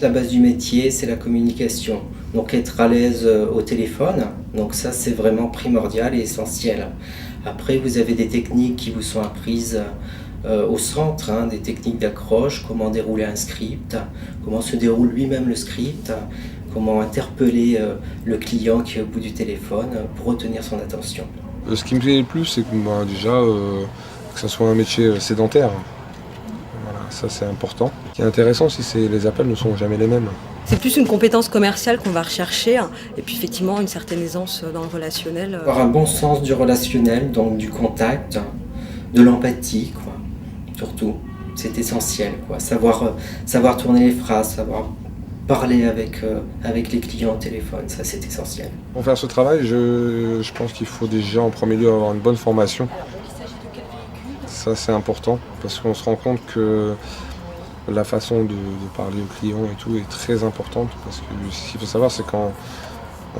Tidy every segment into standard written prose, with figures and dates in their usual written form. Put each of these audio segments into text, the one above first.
La base du métier, c'est la communication. Donc être à l'aise au téléphone, donc ça c'est vraiment primordial et essentiel. Après, vous avez des techniques qui vous sont apprises au centre, des techniques d'accroche, comment dérouler un script, comment se déroule lui-même le script, comment interpeller le client qui est au bout du téléphone pour retenir son attention. Ce qui me plaît le plus, c'est que que ça soit un métier sédentaire. Voilà, ça c'est important. Ce qui est intéressant aussi, c'est que les appels ne sont jamais les mêmes. C'est plus une compétence commerciale qu'on va rechercher et puis effectivement une certaine aisance dans le relationnel. Avoir un bon sens du relationnel, donc du contact, de l'empathie, quoi. Surtout, c'est essentiel, quoi. Savoir tourner les phrases, savoir parler avec les clients au téléphone, ça c'est essentiel. Pour faire ce travail, je pense qu'il faut déjà en premier lieu avoir une bonne formation. Ça c'est important parce qu'on se rend compte que la façon de parler aux clients et tout est très importante parce que ce qu'il faut savoir c'est quand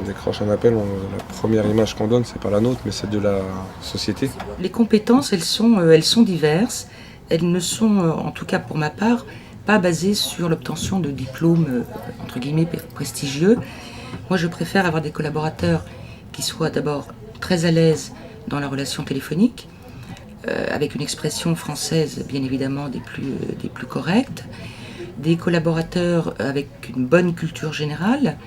on décroche un appel, la première image qu'on donne c'est pas la nôtre mais c'est de la société. Les compétences elles sont diverses, elles ne sont en tout cas pour ma part pas basées sur l'obtention de diplômes entre guillemets prestigieux. Moi je préfère avoir des collaborateurs qui soient d'abord très à l'aise dans la relation téléphonique, avec une expression française bien évidemment des plus correctes, des collaborateurs avec une bonne culture générale,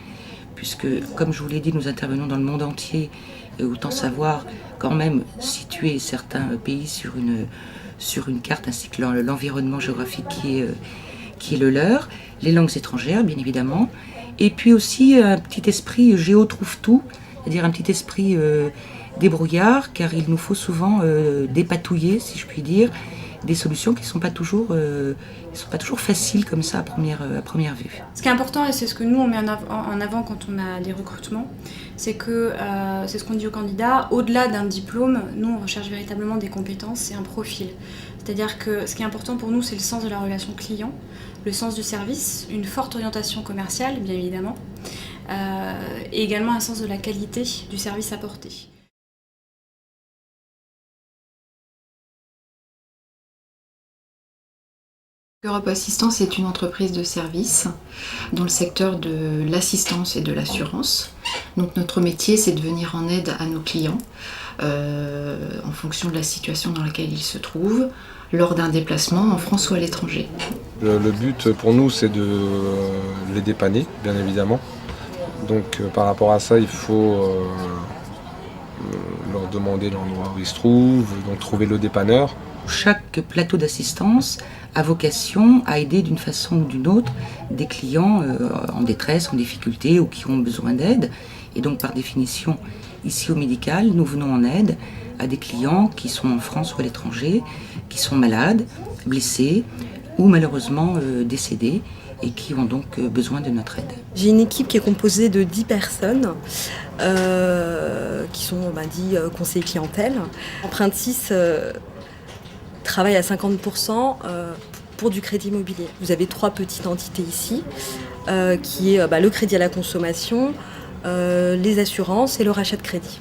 puisque comme je vous l'ai dit, nous intervenons dans le monde entier, autant savoir quand même situer certains pays sur une carte ainsi que l'environnement géographique qui est le leur, les langues étrangères bien évidemment, et puis aussi un petit esprit géo-trouve-tout, c'est-à-dire un petit esprit débrouillard, car il nous faut souvent dépatouiller, si je puis dire, des solutions qui ne sont pas toujours faciles comme ça à première vue. Ce qui est important, et c'est ce que nous on met en avant quand on a des recrutements, c'est que, c'est ce qu'on dit aux candidats, au-delà d'un diplôme, nous on recherche véritablement des compétences et un profil. C'est-à-dire que ce qui est important pour nous, c'est le sens de la relation client, le sens du service, une forte orientation commerciale, bien évidemment, et également un sens de la qualité du service apporté. Europe Assistance est une entreprise de service dans le secteur de l'assistance et de l'assurance. Donc notre métier, c'est de venir en aide à nos clients en fonction de la situation dans laquelle ils se trouvent, lors d'un déplacement en France ou à l'étranger. Le but pour nous, c'est de les dépanner, bien évidemment. Donc par rapport à ça, il faut leur demander l'endroit où ils se trouvent, donc trouver le dépanneur. Chaque plateau d'assistance a vocation à aider d'une façon ou d'une autre des clients en détresse, en difficulté ou qui ont besoin d'aide. Et donc par définition, ici au médical, nous venons en aide à des clients qui sont en France ou à l'étranger, qui sont malades, blessés ou malheureusement décédés et qui ont donc besoin de notre aide. J'ai une équipe qui est composée de 10 personnes qui sont 10 conseillers clientèle. Empreinte 6 travaille à 50% pour du crédit immobilier. Vous avez 3 petites entités ici, qui est le crédit à la consommation, les assurances et le rachat de crédit.